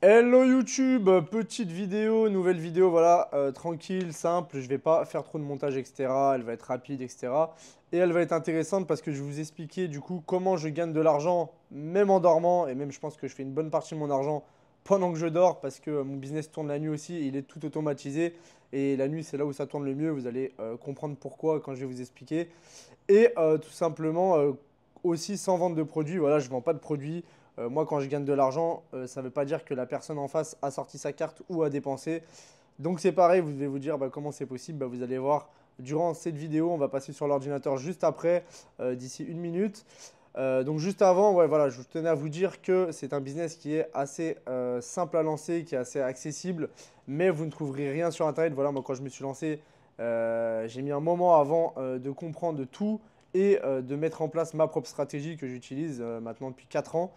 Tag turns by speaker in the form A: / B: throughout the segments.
A: Hello YouTube, petite vidéo, nouvelle vidéo, voilà, tranquille, simple, je vais pas faire trop de montage, etc. Elle va être rapide, etc. Et elle va être intéressante parce que je vais vous expliquer du coup comment je gagne de l'argent, même en dormant, et même je pense que je fais une bonne partie de mon argent pendant que je dors parce que mon business tourne la nuit aussi, et il est tout automatisé, et la nuit c'est là où ça tourne le mieux, vous allez comprendre pourquoi quand je vais vous expliquer. Et tout simplement, aussi sans vente de produits, voilà, je ne vends pas de produits. Moi, quand je gagne de l'argent, ça ne veut pas dire que la personne en face a sorti sa carte ou a dépensé. Donc c'est pareil, vous devez vous dire bah, comment c'est possible. Bah, vous allez voir durant cette vidéo, on va passer sur l'ordinateur juste après, d'ici une minute. Donc juste avant, ouais, voilà, je tenais à vous dire que c'est un business qui est assez simple à lancer, qui est assez accessible, mais vous ne trouverez rien sur Internet. Voilà, moi quand je me suis lancé, j'ai mis un moment avant de comprendre tout et de mettre en place ma propre stratégie que j'utilise maintenant depuis 4 ans,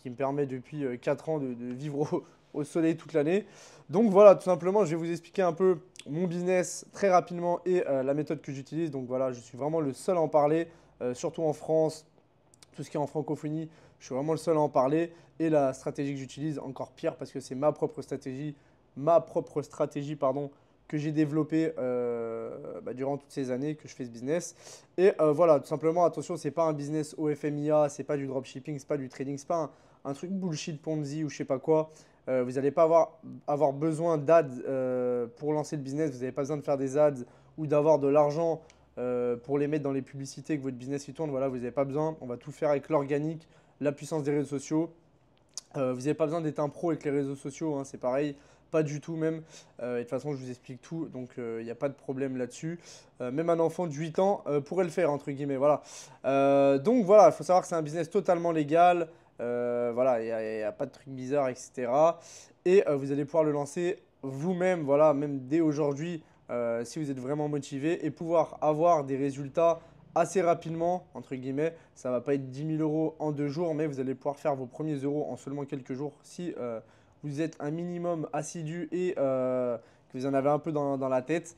A: qui me permet depuis 4 ans de vivre au soleil toute l'année. Donc voilà, tout simplement, je vais vous expliquer un peu mon business très rapidement et la méthode que j'utilise. Donc voilà, je suis vraiment le seul à en parler, surtout en France, tout ce qui est en francophonie, je suis vraiment le seul à en parler. Et la stratégie que j'utilise, encore pire, parce que c'est ma propre stratégie, pardon, que j'ai développée bah, durant toutes ces années que je fais ce business. Et voilà, tout simplement, attention, c'est pas un business au FMIA, c'est pas du dropshipping, c'est pas du trading, c'est pas un truc bullshit Ponzi ou je sais pas quoi. Vous n'allez pas avoir besoin d'ads pour lancer le business, vous n'avez pas besoin de faire des ads ou d'avoir de l'argent pour les mettre dans les publicités que votre business y tourne. Voilà, vous n'avez pas besoin. On va tout faire avec l'organique, la puissance des réseaux sociaux. Vous n'avez pas besoin d'être un pro avec les réseaux sociaux, hein, c'est pareil, pas du tout même. Et de toute façon, je vous explique tout, donc il n'y a pas de problème là-dessus. Même un enfant de 8 ans pourrait le faire, entre guillemets. Voilà. Donc voilà, il faut savoir que c'est un business totalement légal. Voilà, il n'y a pas de trucs bizarres, etc. Et vous allez pouvoir le lancer vous-même, voilà, même dès aujourd'hui, si vous êtes vraiment motivé, et pouvoir avoir des résultats assez rapidement, entre guillemets. Ça va pas être 10 000 € en 2 jours, mais vous allez pouvoir faire vos premiers euros en seulement quelques jours si vous êtes un minimum assidu et que vous en avez un peu dans la tête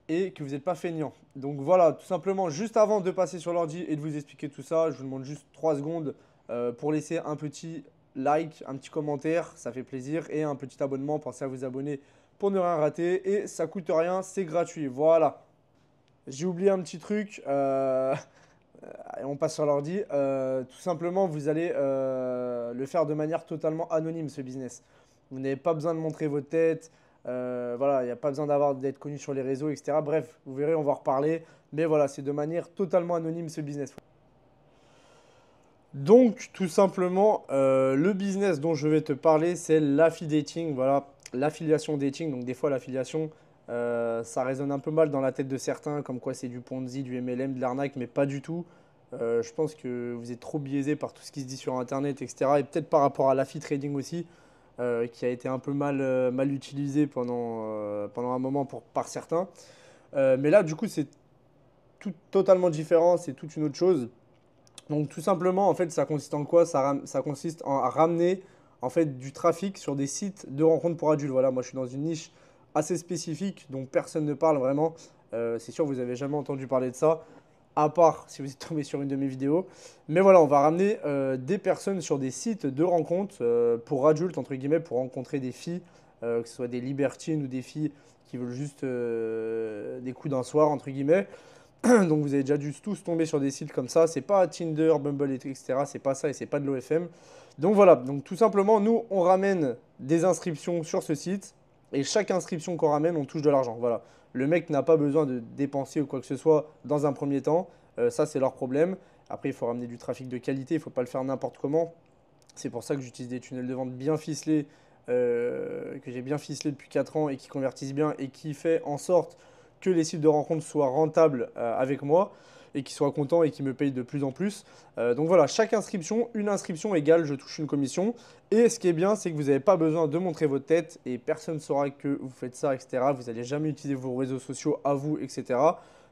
A: et que vous n'êtes pas feignant. Donc voilà, tout simplement, juste avant de passer sur l'ordi et de vous expliquer tout ça, je vous demande juste 3 secondes pour laisser un petit like, un petit commentaire, ça fait plaisir, et un petit abonnement. Pensez à vous abonner pour ne rien rater, et ça coûte rien, c'est gratuit. Voilà. J'ai oublié un petit truc. On passe sur l'ordi. Tout simplement, vous allez le faire de manière totalement anonyme, ce business. Vous n'avez pas besoin de montrer votre tête. Voilà, il n'y a pas besoin d'être connu sur les réseaux, etc. Bref, vous verrez, on va en reparler. Mais voilà, c'est de manière totalement anonyme, ce business. Donc, tout simplement, le business dont je vais te parler, c'est l'affiliating. Voilà, l'affiliation dating. Donc, des fois, l'affiliation, ça résonne un peu mal dans la tête de certains, comme quoi c'est du Ponzi, du MLM, de l'arnaque, mais pas du tout. Je pense que vous êtes trop biaisé par tout ce qui se dit sur Internet, etc. Et peut-être par rapport à l'affi trading aussi, qui a été un peu mal utilisé pendant un moment par certains. Mais là, du coup, c'est tout totalement différent, c'est toute une autre chose. Donc tout simplement, en fait, ça consiste en quoi? Ça consiste à ramener en fait du trafic sur des sites de rencontres pour adultes. Voilà, moi je suis dans une niche assez spécifique dont personne ne parle vraiment. C'est sûr, vous n'avez jamais entendu parler de ça, à part si vous êtes tombé sur une de mes vidéos. Mais voilà, on va ramener des personnes sur des sites de rencontres pour adultes, entre guillemets, pour rencontrer des filles, que ce soit des libertines ou des filles qui veulent juste des coups d'un soir, entre guillemets. Donc vous avez déjà dû tous tomber sur des sites comme ça. C'est pas Tinder, Bumble, etc. C'est pas ça, et c'est pas de l'OFM. Donc voilà, donc tout simplement, nous, on ramène des inscriptions sur ce site, et chaque inscription qu'on ramène, on touche de l'argent. Voilà. Le mec n'a pas besoin de dépenser ou quoi que ce soit dans un premier temps. Ça, c'est leur problème. Après, il faut ramener du trafic de qualité. Il ne faut pas le faire n'importe comment. C'est pour ça que j'utilise des tunnels de vente bien ficelés, que j'ai bien ficelés depuis 4 ans et qui convertissent bien, et qui fait en sorte que les sites de rencontres soient rentables avec moi, et qui soient contents et qui me payent de plus en plus. Donc voilà, chaque inscription, une inscription égale, je touche une commission. Et ce qui est bien, c'est que vous n'avez pas besoin de montrer votre tête, et personne ne saura que vous faites ça, etc. Vous n'allez jamais utiliser vos réseaux sociaux à vous, etc.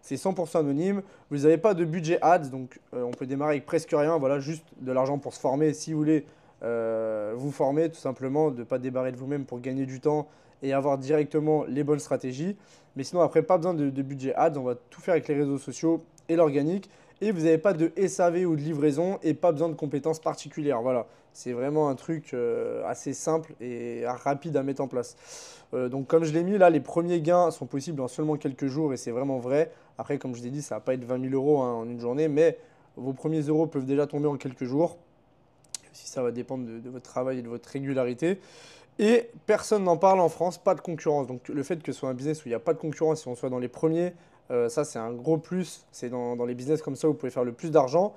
A: C'est 100% anonyme. Vous n'avez pas de budget ads, donc on peut démarrer avec presque rien. Voilà, juste de l'argent pour se former. Si vous voulez vous former, tout simplement, de ne pas débarrer de vous-même pour gagner du temps et avoir directement les bonnes stratégies. Mais sinon, après, pas besoin de budget ads. On va tout faire avec les réseaux sociaux et l'organique. Et vous n'avez pas de SAV ou de livraison, et pas besoin de compétences particulières. Voilà, C'est vraiment un truc assez simple et rapide à mettre en place. Donc comme je l'ai mis là, les premiers gains sont possibles en seulement quelques jours et c'est vraiment vrai. Après, comme je l'ai dit, ça va pas être 20 000 euros hein, en une journée, mais vos premiers euros peuvent déjà tomber en quelques jours. Si ça va dépendre de votre travail et de votre régularité. Et personne n'en parle en France, pas de concurrence. Donc le fait que ce soit un business où il n'y a pas de concurrence, si on soit dans les premiers, ça c'est un gros plus. C'est dans les business comme ça où vous pouvez faire le plus d'argent.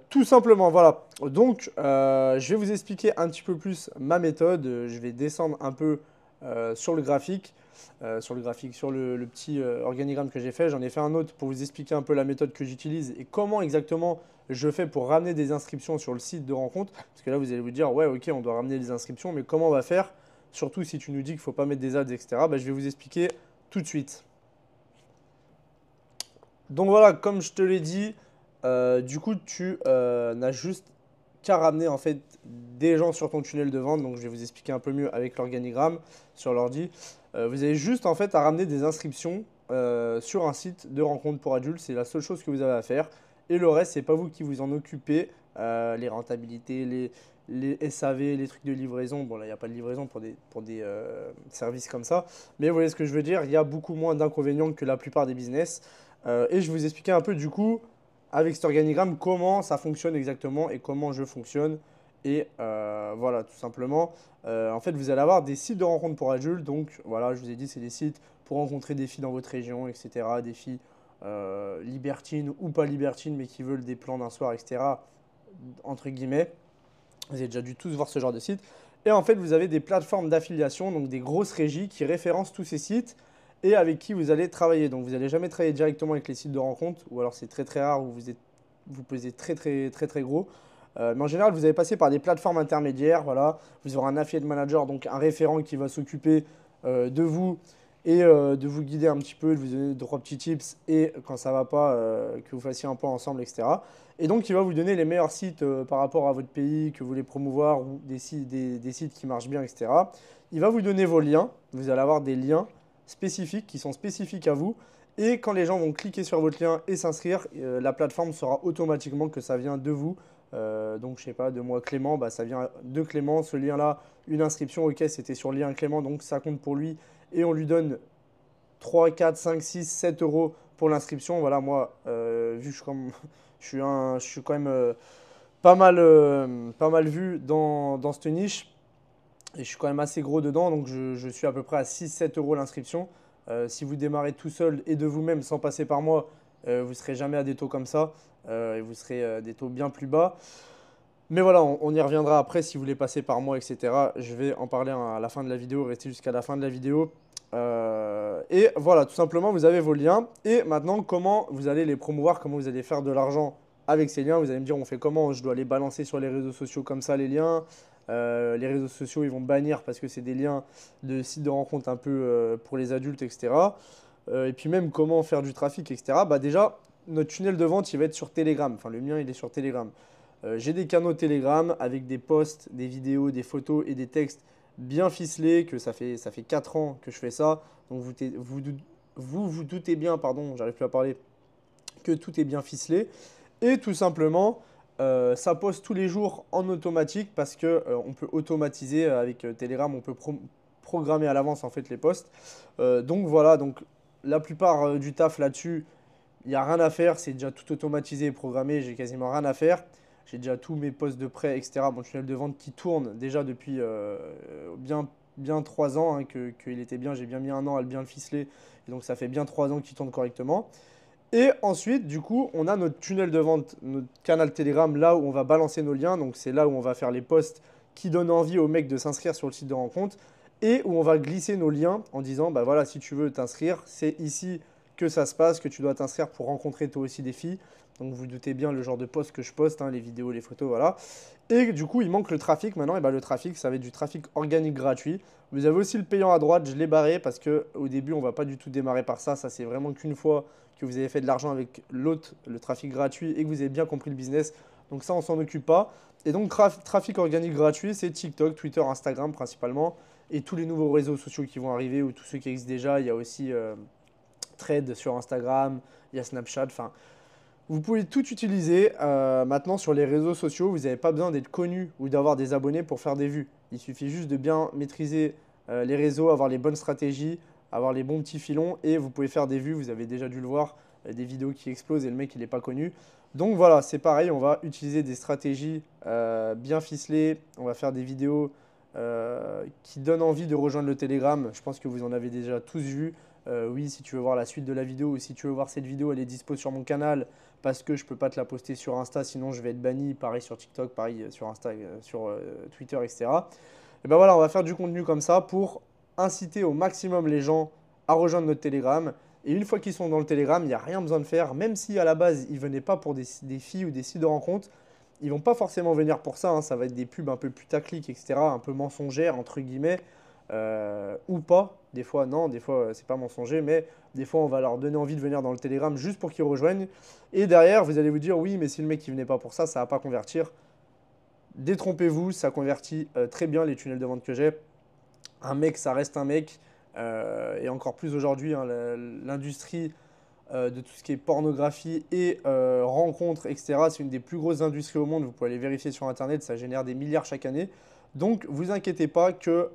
A: Tout simplement, voilà. Donc je vais vous expliquer un petit peu plus ma méthode. Je vais descendre un peu sur le graphique, sur le petit organigramme que j'ai fait. J'en ai fait un autre pour vous expliquer un peu la méthode que j'utilise et comment exactement je fais pour ramener des inscriptions sur le site de rencontre. Parce que là, vous allez vous dire, ouais, ok, on doit ramener des inscriptions, mais comment on va faire? Surtout si tu nous dis qu'il ne faut pas mettre des ads, etc. Bah, je vais vous expliquer tout de suite. Donc voilà, comme je te l'ai dit, du coup, tu n'as juste qu'à ramener en fait des gens sur ton tunnel de vente. Donc je vais vous expliquer un peu mieux avec l'organigramme sur l'ordi. Vous avez juste en fait à ramener des inscriptions sur un site de rencontre pour adultes. C'est la seule chose que vous avez à faire. Et le reste, c'est pas vous qui vous en occupez. Les rentabilités, les SAV, les trucs de livraison. Bon là, il n'y a pas de livraison pour des services comme ça. Mais vous voyez ce que je veux dire, il y a beaucoup moins d'inconvénients que la plupart des business. Et je vais vous expliquer un peu du coup avec cet organigramme comment ça fonctionne exactement et comment je fonctionne. Et voilà, tout simplement. En fait, vous allez avoir des sites de rencontres pour adultes. Donc voilà, je vous ai dit, c'est des sites pour rencontrer des filles dans votre région, etc. Des filles libertines ou pas libertines, mais qui veulent des plans d'un soir, etc. Entre guillemets. Vous avez déjà dû tous voir ce genre de site. Et en fait, vous avez des plateformes d'affiliation, donc des grosses régies qui référencent tous ces sites et avec qui vous allez travailler. Donc vous n'allez jamais travailler directement avec les sites de rencontre, ou alors c'est très très rare, où vous pesez très très très très gros. Mais en général, vous allez passer par des plateformes intermédiaires. Voilà. Vous aurez un affiliate manager, donc un référent qui va s'occuper de vous et de vous guider un petit peu, de vous donner 3 petits tips et quand ça ne va pas, que vous fassiez un point ensemble, etc. Et donc, il va vous donner les meilleurs sites par rapport à votre pays que vous voulez promouvoir ou des sites qui marchent bien, etc. Il va vous donner vos liens. Vous allez avoir des liens spécifiques qui sont spécifiques à vous. Et quand les gens vont cliquer sur votre lien et s'inscrire, la plateforme saura automatiquement que ça vient de vous. Donc, je sais pas, de moi Clément, bah, ça vient de Clément. Ce lien-là, une inscription, ok, c'était sur le lien Clément, donc ça compte pour lui. Et on lui donne 3, 4, 5, 6, 7 euros pour l'inscription. Voilà, moi, vu que je suis quand même pas mal vu dans cette niche. Et je suis quand même assez gros dedans, donc je suis à peu près à 6-7 euros l'inscription. Si vous démarrez tout seul et de vous-même sans passer par moi, vous ne serez jamais à des taux comme ça. Et vous serez à des taux bien plus bas. Mais voilà, on y reviendra après si vous voulez passer par moi, etc. Je vais en parler à la fin de la vidéo, restez jusqu'à la fin de la vidéo. Et voilà, tout simplement, vous avez vos liens. Et maintenant, comment vous allez les promouvoir, comment vous allez faire de l'argent avec ces liens. Vous allez me dire, on fait comment? Je dois les balancer sur les réseaux sociaux comme ça, les liens. Les réseaux sociaux, ils vont bannir parce que c'est des liens de sites de rencontres un peu pour les adultes, etc. Et puis même comment faire du trafic, etc. Bah déjà, notre tunnel de vente, il va être sur Telegram. Enfin, le mien, il est sur Telegram. J'ai des canaux Telegram avec des posts, des vidéos, des photos et des textes bien ficelés, que ça fait 4 ans que je fais ça. Donc vous doutez bien, pardon, j'arrive plus à parler, que tout est bien ficelé. Et tout simplement, ça poste tous les jours en automatique parce que on peut automatiser avec Telegram, on peut programmer à l'avance en fait les posts. Donc voilà, donc la plupart du taf là-dessus, il n'y a rien à faire, c'est déjà tout automatisé et programmé, j'ai quasiment rien à faire. J'ai déjà tous mes postes de prêt, etc. Mon tunnel de vente qui tourne déjà depuis bien 3 ans, hein, qu'il était bien. J'ai bien mis un an à bien le ficeler. Et donc ça fait bien 3 ans qu'il tourne correctement. Et ensuite, du coup, on a notre tunnel de vente, notre canal Telegram, là où on va balancer nos liens. Donc c'est là où on va faire les posts qui donnent envie aux mecs de s'inscrire sur le site de rencontre. Et où on va glisser nos liens en disant, bah voilà, si tu veux t'inscrire, c'est ici que ça se passe, que tu dois t'inscrire pour rencontrer toi aussi des filles. Donc vous doutez bien le genre de post que je poste, hein, les vidéos, les photos, voilà. Et du coup, il manque le trafic maintenant. Et bah, le trafic, ça va être du trafic organique gratuit. Vous avez aussi le payant à droite, je l'ai barré parce qu'au début, on ne va pas du tout démarrer par ça. Ça, c'est vraiment qu'une fois que vous avez fait de l'argent avec l'autre, le trafic gratuit, et que vous avez bien compris le business. Donc ça, on s'en occupe pas. Et donc, trafic organique gratuit, c'est TikTok, Twitter, Instagram principalement. Et tous les nouveaux réseaux sociaux qui vont arriver ou tous ceux qui existent déjà. Il y a aussi Thread sur Instagram, il y a Snapchat, enfin Vous pouvez tout utiliser. Maintenant, sur les réseaux sociaux, vous n'avez pas besoin d'être connu ou d'avoir des abonnés pour faire des vues. Il suffit juste de bien maîtriser les réseaux, avoir les bonnes stratégies, avoir les bons petits filons et vous pouvez faire des vues. Vous avez déjà dû le voir, des vidéos qui explosent et le mec, il n'est pas connu. Donc voilà, c'est pareil, on va utiliser des stratégies bien ficelées. On va faire des vidéos qui donnent envie de rejoindre le Telegram. Je pense que vous en avez déjà tous vu. Oui, si tu veux voir la suite de la vidéo ou si tu veux voir cette vidéo, elle est dispo sur mon canal parce que je peux pas te la poster sur Insta, sinon je vais être banni. Pareil sur TikTok, pareil sur Insta, sur Twitter, etc. Et ben voilà, on va faire du contenu comme ça pour inciter au maximum les gens à rejoindre notre Telegram. Et une fois qu'ils sont dans le Telegram, il n'y a rien besoin de faire, même si à la base ils venaient pas pour des filles ou des sites de rencontres. Ils vont pas forcément venir pour ça, hein. Ça va être des pubs un peu putaclic, etc., un peu mensongères, entre guillemets, ou pas. Des fois, non, des fois, c'est pas mensonger, mais des fois, on va leur donner envie de venir dans le Telegram juste pour qu'ils rejoignent. Et derrière, vous allez vous dire, oui, mais si le mec il venait pas pour ça, ça va pas convertir. Détrompez-vous, ça convertit très bien les tunnels de vente que j'ai. Un mec, ça reste un mec. Et encore plus aujourd'hui, hein, l'industrie de tout ce qui est pornographie et rencontres, etc. C'est une des plus grosses industries au monde. Vous pouvez aller vérifier sur Internet, ça génère des milliards chaque année. Donc, vous inquiétez pas que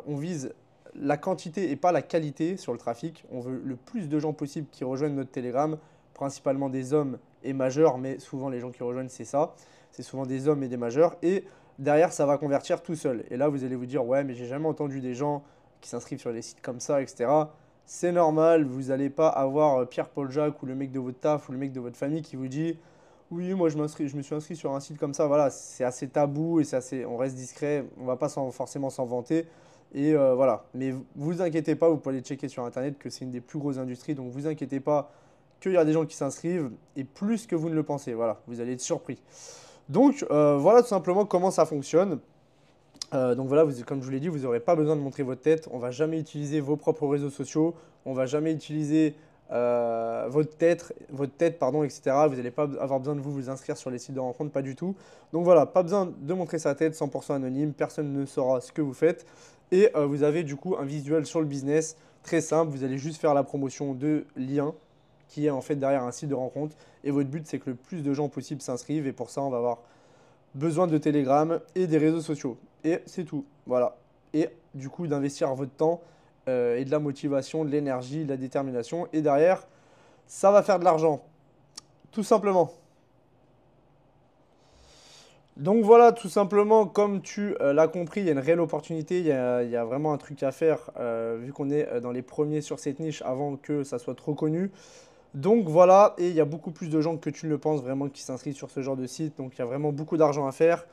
A: on vise la quantité et pas la qualité sur le trafic. On veut le plus de gens possible qui rejoignent notre Telegram, principalement des hommes et majeurs, mais souvent les gens qui rejoignent, c'est ça. C'est souvent des hommes et des majeurs. Et derrière, ça va convertir tout seul. Et là, vous allez vous dire, ouais, mais j'ai jamais entendu des gens qui s'inscrivent sur des sites comme ça, etc. C'est normal, vous n'allez pas avoir Pierre-Paul Jacques ou le mec de votre taf ou le mec de votre famille qui vous dit oui, moi je me suis inscrit sur un site comme ça. Voilà, c'est assez tabou et on reste discret, on va pas forcément s'en vanter. Et voilà, mais vous inquiétez pas, vous pouvez aller checker sur internet que c'est une des plus grosses industries, donc vous inquiétez pas qu'il y a des gens qui s'inscrivent et plus que vous ne le pensez. Voilà, vous allez être surpris. Donc voilà tout simplement comment ça fonctionne. Donc voilà, comme je vous l'ai dit, vous n'aurez pas besoin de montrer votre tête. On ne va jamais utiliser vos propres réseaux sociaux. On ne va jamais utiliser votre tête, pardon, etc. Vous n'allez pas avoir besoin de vous inscrire sur les sites de rencontres, pas du tout. Donc voilà, pas besoin de montrer sa tête, 100% anonyme. Personne ne saura ce que vous faites. Et vous avez du coup un visuel sur le business très simple. Vous allez juste faire la promotion de liens qui est en fait derrière un site de rencontre. Et votre but, c'est que le plus de gens possible s'inscrivent. Et pour ça, on va avoir besoin de Telegram et des réseaux sociaux. Et c'est tout. Voilà. Et du coup, d'investir votre temps et de la motivation, de l'énergie, de la détermination. Et derrière, ça va faire de l'argent. Tout simplement. Donc voilà, tout simplement, comme tu l'as compris, il y a une réelle opportunité, il y a vraiment un truc à faire, vu qu'on est dans les premiers sur cette niche avant que ça soit trop connu. Donc voilà, et il y a beaucoup plus de gens que tu ne le penses vraiment qui s'inscrivent sur ce genre de site, donc il y a vraiment beaucoup d'argent à faire.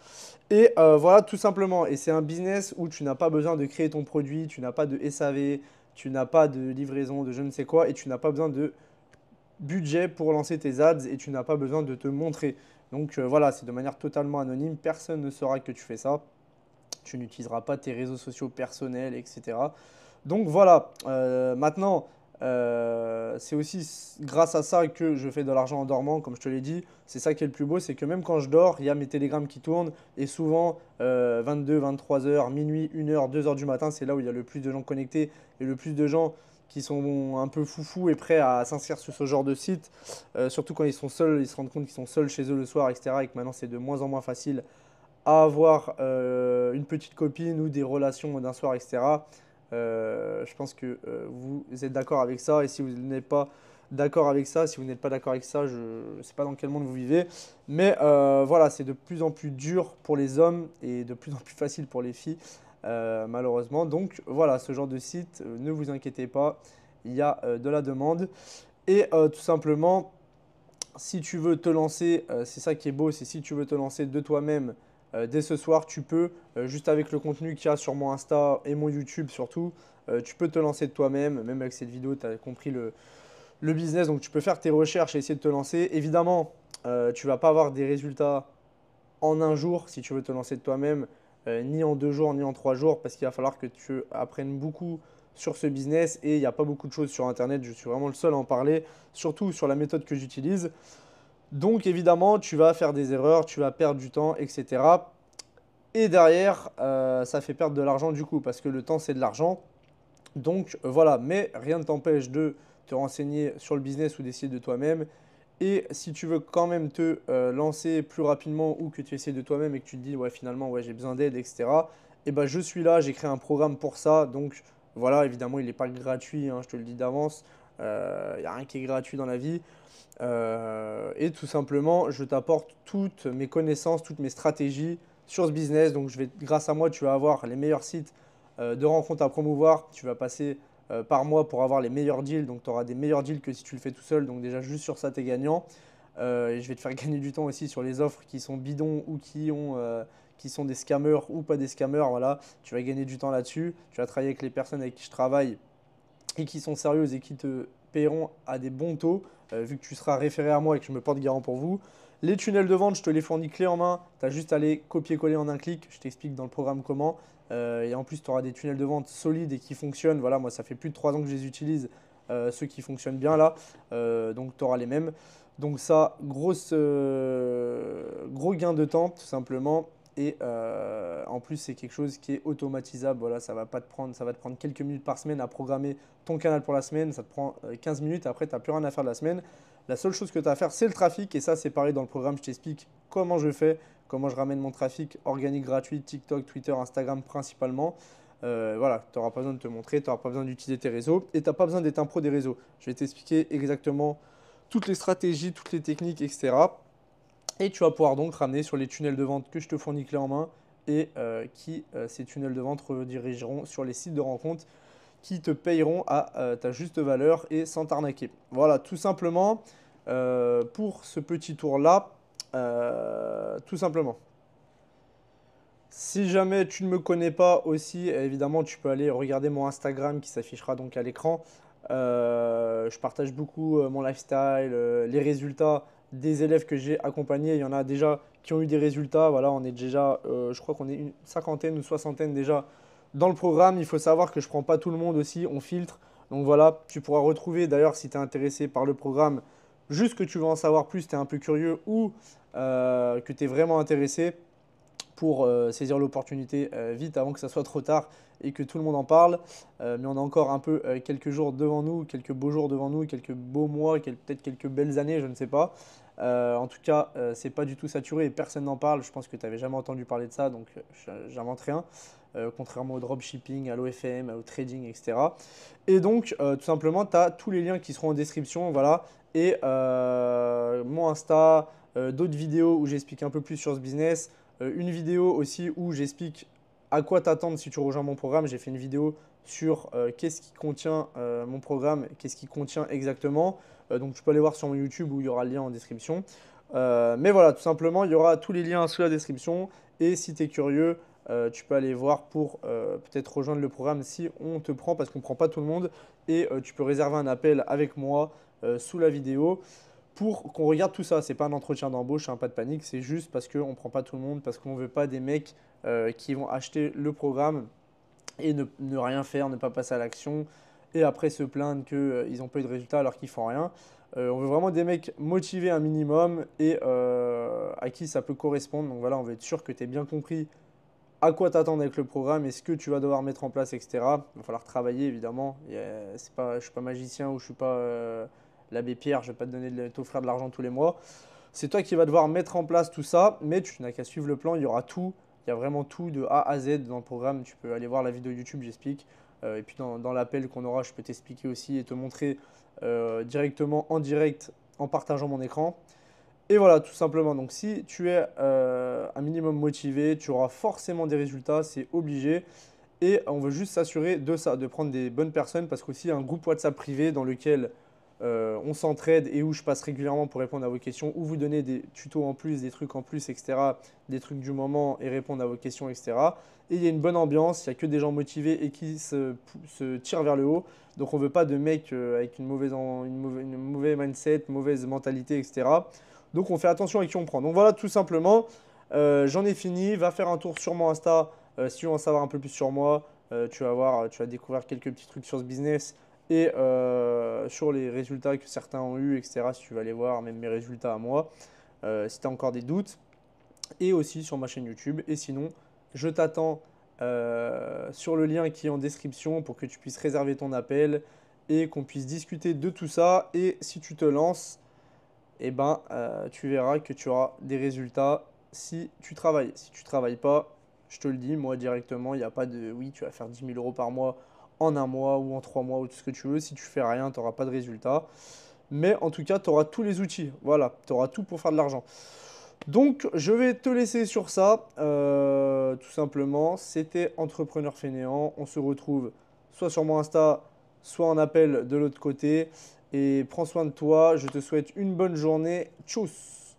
A: Et voilà, tout simplement, et c'est un business où tu n'as pas besoin de créer ton produit, tu n'as pas de SAV, tu n'as pas de livraison, de je ne sais quoi, et tu n'as pas besoin de budget pour lancer tes ads, et tu n'as pas besoin de te montrer. Donc voilà, c'est de manière totalement anonyme, personne ne saura que tu fais ça, tu n'utiliseras pas tes réseaux sociaux personnels, etc. Donc voilà, maintenant, c'est aussi grâce à ça que je fais de l'argent en dormant, comme je te l'ai dit. C'est ça qui est le plus beau, c'est que même quand je dors, il y a mes télégrammes qui tournent. Et souvent, 22, 23 heures, minuit, 1 heure, 2 heures du matin, c'est là où il y a le plus de gens connectés et le plus de gens qui sont un peu foufous et prêts à s'inscrire sur ce genre de site. Surtout quand ils sont seuls, ils se rendent compte qu'ils sont seuls chez eux le soir, etc. Et que maintenant, c'est de moins en moins facile à avoir une petite copine ou des relations d'un soir, etc. Je pense que vous êtes d'accord avec ça. Et si vous n'êtes pas d'accord avec ça, si vous n'êtes pas d'accord avec ça, je ne sais pas dans quel monde vous vivez. Mais voilà, c'est de plus en plus dur pour les hommes et de plus en plus facile pour les filles, malheureusement. Donc voilà, ce genre de site, ne vous inquiétez pas, il y a de la demande. Et tout simplement, si tu veux te lancer, c'est ça qui est beau, c'est si tu veux te lancer de toi-même dès ce soir, tu peux, juste avec le contenu qu'il y a sur mon Insta et mon YouTube surtout, tu peux te lancer de toi-même, même avec cette vidéo, tu as compris le business, donc tu peux faire tes recherches et essayer de te lancer. Évidemment, tu ne vas pas avoir des résultats en un jour si tu veux te lancer de toi-même, ni en 2 jours, ni en 3 jours, parce qu'il va falloir que tu apprennes beaucoup sur ce business et il n'y a pas beaucoup de choses sur Internet, je suis vraiment le seul à en parler, surtout sur la méthode que j'utilise. Donc évidemment, tu vas faire des erreurs, tu vas perdre du temps, etc. Et derrière, ça fait perdre de l'argent du coup, parce que le temps, c'est de l'argent. Donc voilà, mais rien ne t'empêche de te renseigner sur le business ou d'essayer de toi-même. Et si tu veux quand même te lancer plus rapidement ou que tu essaies de toi-même et que tu te dis, ouais, finalement, ouais, j'ai besoin d'aide, etc., et ben, je suis là, j'ai créé un programme pour ça. Donc voilà, évidemment, il n'est pas gratuit, hein, je te le dis d'avance. Il n'y a rien qui est gratuit dans la vie. Et tout simplement, je t'apporte toutes mes connaissances, toutes mes stratégies sur ce business. Donc, grâce à moi, tu vas avoir les meilleurs sites de rencontres à promouvoir. Tu vas passer par mois pour avoir les meilleurs deals. Donc, tu auras des meilleurs deals que si tu le fais tout seul. Donc, déjà, juste sur ça, tu es gagnant. Et je vais te faire gagner du temps aussi sur les offres qui sont bidons ou qui sont des scammers ou pas des scammers. Voilà, tu vas gagner du temps là-dessus. Tu vas travailler avec les personnes avec qui je travaille et qui sont sérieuses et qui te paieront à des bons taux, vu que tu seras référé à moi et que je me porte garant pour vous. Les tunnels de vente, je te les fournis clé en main. Tu as juste à les copier-coller en un clic. Je t'explique dans le programme comment. Et en plus, tu auras des tunnels de vente solides et qui fonctionnent. Voilà, moi, ça fait plus de 3 ans que je les utilise, ceux qui fonctionnent bien là. Donc, tu auras les mêmes. Donc, ça, gros gain de temps, tout simplement. Et en plus, c'est quelque chose qui est automatisable. Voilà, ça va te prendre quelques minutes par semaine à programmer ton canal pour la semaine. Ça te prend 15 minutes. Après, tu n'as plus rien à faire de la semaine. La seule chose que tu as à faire, c'est le trafic. Et ça, c'est pareil dans le programme. Je t'explique comment je fais, comment je ramène mon trafic organique gratuit, TikTok, Twitter, Instagram principalement. Voilà, tu n'auras pas besoin de te montrer, tu n'auras pas besoin d'utiliser tes réseaux et tu n'as pas besoin d'être un pro des réseaux. Je vais t'expliquer exactement toutes les stratégies, toutes les techniques, etc. Et tu vas pouvoir donc ramener sur les tunnels de vente que je te fournis clé en main et ces tunnels de vente redirigeront sur les sites de rencontres qui te payeront à ta juste valeur et sans t'arnaquer. Voilà, tout simplement pour ce petit tour-là, tout simplement. Si jamais tu ne me connais pas aussi, évidemment, tu peux aller regarder mon Instagram qui s'affichera donc à l'écran. Je partage beaucoup mon lifestyle, les résultats des élèves que j'ai accompagnés. Il y en a déjà qui ont eu des résultats. Voilà, on est déjà, je crois qu'on est une cinquantaine ou soixantaine déjà dans le programme. Il faut savoir que je ne prends pas tout le monde aussi, on filtre. Donc voilà, tu pourras retrouver d'ailleurs si tu es intéressé par le programme, juste que tu veux en savoir plus, tu es un peu curieux ou que tu es vraiment intéressé pour saisir l'opportunité vite avant que ça soit trop tard et que tout le monde en parle. Mais on a encore un peu quelques jours devant nous, quelques beaux jours devant nous, quelques beaux mois, peut-être quelques belles années, je ne sais pas. En tout cas, c'est pas du tout saturé et personne n'en parle. Je pense que tu n'avais jamais entendu parler de ça, donc j'invente rien. Contrairement au dropshipping, à l'OFM, au trading, etc. Et donc, tout simplement, tu as tous les liens qui seront en description. Voilà. Et mon Insta, d'autres vidéos où j'explique un peu plus sur ce business. Une vidéo aussi où j'explique à quoi t'attendre si tu rejoins mon programme. J'ai fait une vidéo sur qu'est-ce qui contient mon programme, qu'est-ce qui contient exactement. Donc tu peux aller voir sur mon YouTube où il y aura le lien en description. Mais voilà, tout simplement, il y aura tous les liens sous la description. Et si tu es curieux, tu peux aller voir pour peut-être rejoindre le programme si on te prend, parce qu'on ne prend pas tout le monde. Et tu peux réserver un appel avec moi sous la vidéo pour qu'on regarde tout ça. C'est pas un entretien d'embauche, hein, pas de panique, c'est juste parce qu'on ne prend pas tout le monde, parce qu'on ne veut pas des mecs qui vont acheter le programme et ne rien faire, ne pas passer à l'action, et après se plaindre qu'ils n'ont pas eu de résultat alors qu'ils font rien. On veut vraiment des mecs motivés un minimum et à qui ça peut correspondre. Donc voilà, on veut être sûr que tu aies bien compris à quoi t'attendre avec le programme et ce que tu vas devoir mettre en place, etc. Il va falloir travailler évidemment. Je ne suis pas magicien ou je ne suis pas l'abbé Pierre, je ne vais pas t'offrir de l'argent tous les mois. C'est toi qui vas devoir mettre en place tout ça, mais tu n'as qu'à suivre le plan, il y aura tout. Il y a vraiment tout de A à Z dans le programme. Tu peux aller voir la vidéo YouTube, j'explique. Et puis dans l'appel qu'on aura, je peux t'expliquer aussi et te montrer directement en direct en partageant mon écran. Et voilà, tout simplement. Donc, si tu es un minimum motivé, tu auras forcément des résultats, c'est obligé. Et on veut juste s'assurer de ça, de prendre des bonnes personnes, parce qu'aussi, il y a un groupe WhatsApp privé dans lequel on s'entraide et où je passe régulièrement pour répondre à vos questions, où vous donner des tutos en plus, des trucs en plus, etc., des trucs du moment et répondre à vos questions, etc. Et il y a une bonne ambiance, il n'y a que des gens motivés et qui se tirent vers le haut. Donc on ne veut pas de mecs avec une mauvaise mindset, mauvaise mentalité, etc. Donc on fait attention à qui on prend. Donc voilà, tout simplement, j'en ai fini. Va faire un tour sur mon Insta si tu veux en savoir un peu plus sur moi. Tu vas voir, tu vas découvrir quelques petits trucs sur ce business et sur les résultats que certains ont eu, etc. Si tu veux aller voir même mes résultats à moi, si tu as encore des doutes, et aussi sur ma chaîne YouTube. Et sinon, je t'attends sur le lien qui est en description pour que tu puisses réserver ton appel et qu'on puisse discuter de tout ça. Et si tu te lances, et ben, tu verras que tu auras des résultats si tu travailles. Si tu travailles pas, je te le dis, moi directement, il n'y a pas de oui, tu vas faire 10 000 € par mois en un mois ou en 3 mois ou tout ce que tu veux. Si tu fais rien, tu n'auras pas de résultats. Mais en tout cas, tu auras tous les outils. Voilà, tu auras tout pour faire de l'argent. Donc, je vais te laisser sur ça, tout simplement. C'était Entrepreneur Fainéant. On se retrouve soit sur mon Insta, soit en appel de l'autre côté. Et prends soin de toi. Je te souhaite une bonne journée. Tchuss!